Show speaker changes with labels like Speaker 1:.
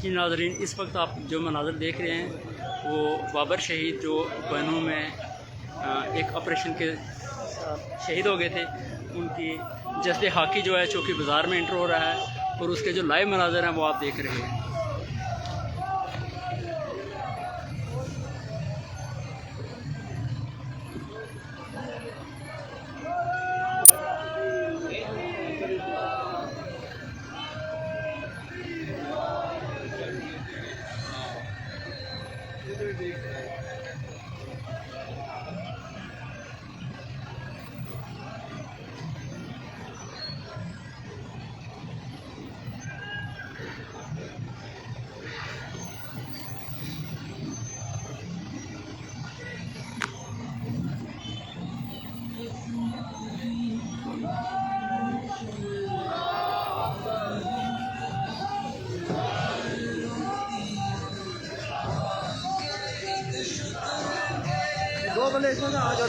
Speaker 1: जी नाज़रीन, इस वक्त आप जो मनाज़र देख रहे हैं वो बाबर शहीद जो बनों में एक ऑपरेशन के शहीद हो गए थे, उनकी जस्ते हाकी जो है चौकी बाज़ार में एंटर हो रहा है और उसके जो लाइव मनाज़र हैं वो आप देख रहे हैं। दो बंदे इसमें आ जाओ।